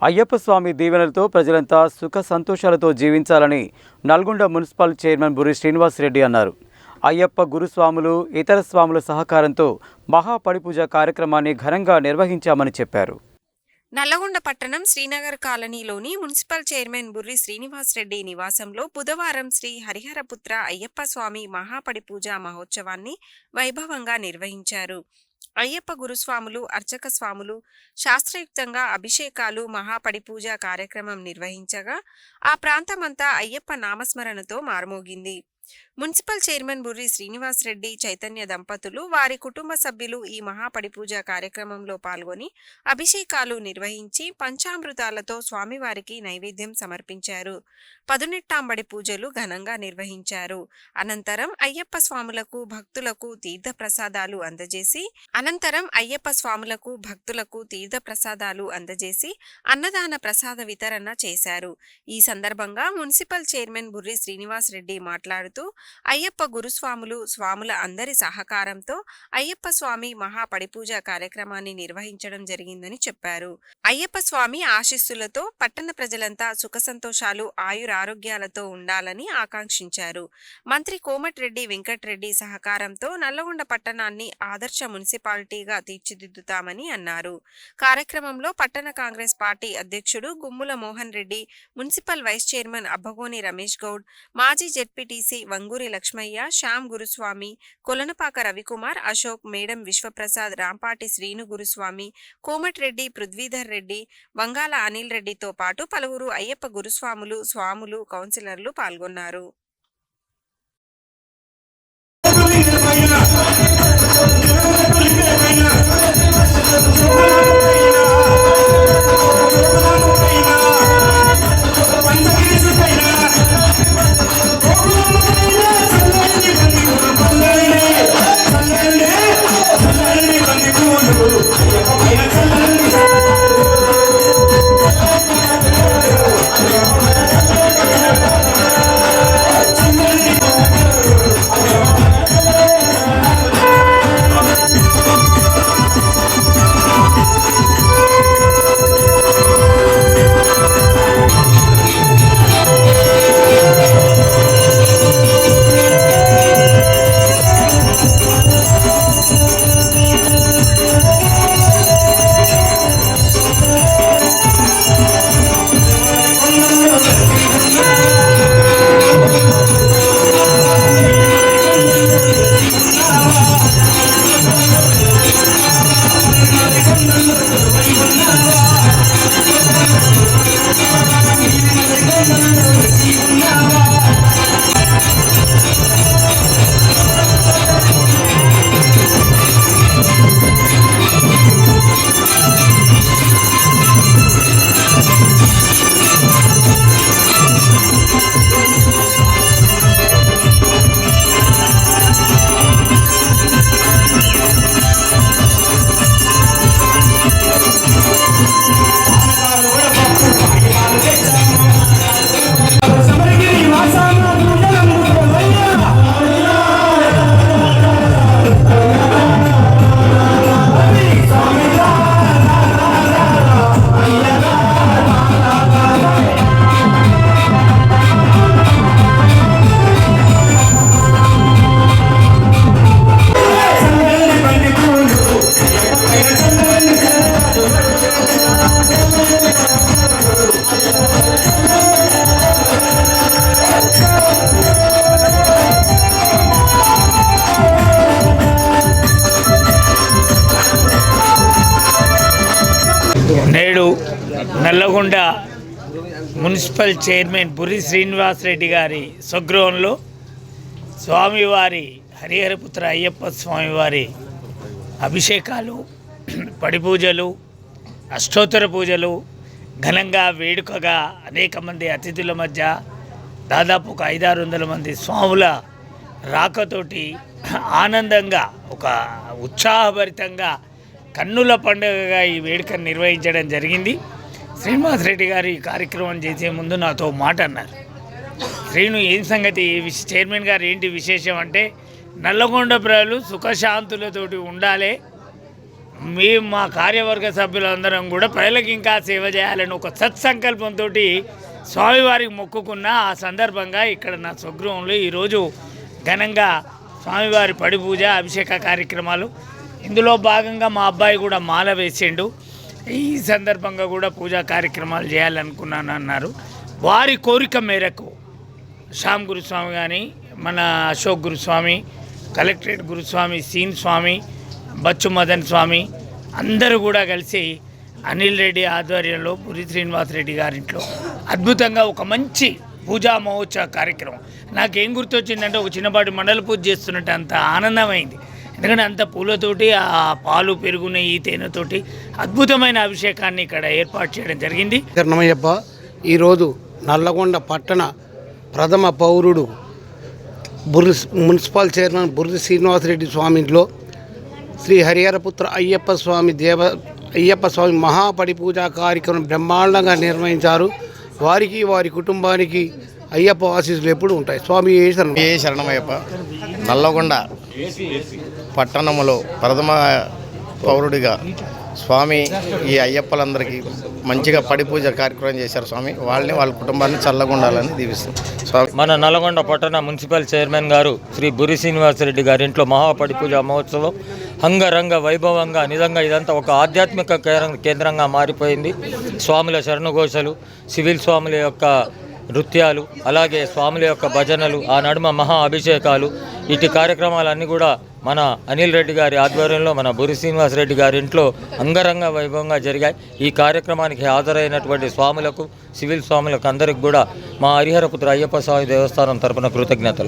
అయ్యప్ప స్వామి దీవెనలతో ప్రజలంతా సుఖ సంతోషాలతో జీవించాలని నల్గొండ మున్సిపల్ చైర్మన్ బుర్రి శ్రీనివాసరెడ్డి అన్నారు. అయ్యప్ప గురుస్వాములు ఇతర స్వాముల సహకారంతో మహాపడిపూజ కార్యక్రమాన్ని ఘనంగా నిర్వహించామని చెప్పారు. నల్లగొండ పట్టణం శ్రీనగర్ కాలనీలోని మున్సిపల్ చైర్మన్ బుర్రి శ్రీనివాసరెడ్డి నివాసంలో బుధవారం శ్రీ హరిహరపుత్ర అయ్యప్ప స్వామి మహాపడిపూజ మహోత్సవాన్ని వైభవంగా నిర్వహించారు. అయ్యప్ప గురుస్వాములు, అర్చక స్వాములు శాస్త్రయుక్తంగా అభిషేకాలు, మహాపడిపూజ కార్యక్రమం నిర్వహించగా ఆ ప్రాంతమంతా అయ్యప్ప నామస్మరణతో మారుమోగింది. మున్సిపల్ చైర్మన్ బుర్రి శ్రీనివాసరెడ్డి, చైతన్య దంపతులు, వారి కుటుంబ సభ్యులు ఈ మహాపడిపూజ కార్యక్రమంలో పాల్గొని అభిషేకాలు నిర్వహించి పంచామృతాలతో స్వామివారికి నైవేద్యం సమర్పించారు. పదునెట్టాంబడి పూజలు ఘనంగా నిర్వహించారు. అనంతరం అయ్యప్ప స్వాములకు భక్తులకు తీర్థ ప్రసాదాలు అందజేసి అన్నదాన ప్రసాద వితరణ చేశారు. ఈ సందర్భంగా మున్సిపల్ చైర్మన్ బుర్రి శ్రీనివాసరెడ్డి మాట్లాడుతూ, అయ్యప్ప గురుస్వాములు, స్వాముల అందరి సహకారంతో అయ్యప్ప స్వామి మహాపడిపూజ కార్యక్రమాన్ని నిర్వహించడం జరిగిందని చెప్పారు. అయ్యప్ప స్వామి ఆశీస్సులతో పట్టణ ప్రజలంతా సుఖ సంతోషాలు, ఆయురారోగ్యాలతో ఉండాలని ఆకాంక్షించారు. మంత్రి కోమటిరెడ్డి వెంకటరెడ్డి సహకారంతో నల్లగొండ పట్టణాన్ని ఆదర్శ మున్సిపాలిటీగా తీర్చిదిద్దుతామని అన్నారు. కార్యక్రమంలో పట్టణ కాంగ్రెస్ పార్టీ అధ్యక్షుడు Gummula Mohan Reddy, municipal vice chairman Abbagoni Ramesh Goud, మాజీ జెడ్పీటీసీ వంగూరి లక్ష్మయ్య, శ్యామ్ గురుస్వామి, కొలనపాక రవికుమార్, అశోక్, మేడం విశ్వప్రసాద్, రాంపాటి శ్రీను గురుస్వామి, కోమటిరెడ్డి, పృథ్వీధర్ రెడ్డి, వంగాల అనిల్ రెడ్డితో పాటు పలువురు అయ్యప్ప గురుస్వాములు, స్వాములు, కౌన్సిలర్లు పాల్గొన్నారు. నేడు నల్లగొండ మున్సిపల్ చైర్మన్ బుర్రి శ్రీనివాసరెడ్డి గారి స్వగృహంలో స్వామివారి హరిహరపుత్ర అయ్యప్ప స్వామివారి అభిషేకాలు, పడిపూజలు, అష్టోత్తర పూజలు ఘనంగా వేడుకగా అనేక మంది అతిథుల మధ్య దాదాపు ఒక 500-600 మంది స్వాముల రాకతోటి ఆనందంగా, ఒక ఉత్సాహభరితంగా, కన్నుల పండుగగా ఈ వేడుకను నిర్వహించడం జరిగింది. శ్రీనివాసరెడ్డి గారు ఈ కార్యక్రమం చేసే ముందు నాతో మాట అన్నారు. శ్రీను, ఏం సంగతి, చైర్మన్ గారు ఏంటి విశేషం అంటే, నల్లగొండ ప్రజలు సుఖశాంతులతోటి ఉండాలి, మేము మా కార్యవర్గ సభ్యులందరం కూడా ప్రజలకు ఇంకా సేవ చేయాలని ఒక సత్సంకల్పంతో స్వామివారికి మొక్కుకున్న ఆ సందర్భంగా ఇక్కడ నా స్వగృహంలో ఈరోజు ఘనంగా స్వామివారి పడి పూజ అభిషేక కార్యక్రమాలు, ఇందులో భాగంగా మా అబ్బాయి కూడా మాల వేసిండు. ఈ సందర్భంగా కూడా పూజా కార్యక్రమాలు చేయాలనుకున్నాను అన్నారు. వారి కోరిక మేరకు శ్యామ్ గురుస్వామి కానీ, మన అశోక్ గురుస్వామి, కలెక్టరేట్ గురుస్వామి, సీన్ స్వామి, బచ్చు మదన్ స్వామి అందరూ కూడా కలిసి అనిల్ రెడ్డి ఆధ్వర్యంలో బుర్రి శ్రీనివాసరెడ్డి గారింట్లో అద్భుతంగా ఒక మంచి పూజా మహోత్సవ కార్యక్రమం. నాకేం గుర్తొచ్చిందంటే ఒక చిన్నపాటి మండల పూజ చేస్తున్నట్టు అంత ఆనందమైంది. ఎందుకంటే అంత పూలతోటి, ఆ పాలు పెరుగున ఈ తేనెతోటి అద్భుతమైన అభిషేకాన్ని ఇక్కడ ఏర్పాటు చేయడం జరిగింది. కర్ణమయ్యప్ప ఈరోజు నల్లగొండ పట్టణ ప్రథమ పౌరుడు మున్సిపల్ చైర్మన్ బుర్రి శ్రీనివాసరెడ్డి స్వామి ఇంట్లో శ్రీ హరిహరపుత్ర అయ్యప్ప స్వామి మహాపడి పూజా కార్యక్రమం బ్రహ్మాండంగా నిర్వహించారు. వారికి వారి కుటుంబానికి అయ్యప్ప ఆశీస్సులు ఎప్పుడు ఉంటాయి. స్వామి ఏ శరణమయ్యప్ప. నల్లగొండ పట్టణంలో ప్రథమ పౌరుడిగా స్వామి ఈ అయ్యప్పలందరికీ మంచిగా పడి పూజ కార్యక్రమం చేశారు. స్వామి వాళ్ళని వాళ్ళ కుటుంబాన్ని చల్లగా ఉండాలని దీవిస్తాం. స్వామి మన నల్గొండ పట్టణ మున్సిపల్ చైర్మన్ గారు శ్రీ బుర్రి శ్రీనివాసరెడ్డి గారి ఇంట్లో మహాపడి పూజ మహోత్సవం అంగరంగ వైభవంగా, నిజంగా ఇదంతా ఒక ఆధ్యాత్మిక కేంద్రంగా మారిపోయింది. స్వాముల శరణఘోషలు, సివిల్ స్వాముల యొక్క నృత్యాలు, అలాగే స్వాముల యొక్క భజనలు, ఆ నడుమ మహా అభిషేకాలు, ఇటు కార్యక్రమాలన్నీ కూడా మన అనిల్ రెడ్డి గారి ఆధ్వర్యంలో మన బుర్రి శ్రీనివాసరెడ్డి గారి ఇంట్లో అంగరంగ వైభవంగా జరిగాయి. ఈ కార్యక్రమానికి హాజరైనటువంటి స్వాములకు, సివిల్ స్వాములకు అందరికి కూడా మా హరిహరపుత్ర అయ్యప్ప స్వామి దేవస్థానం తరపున కృతజ్ఞతలు.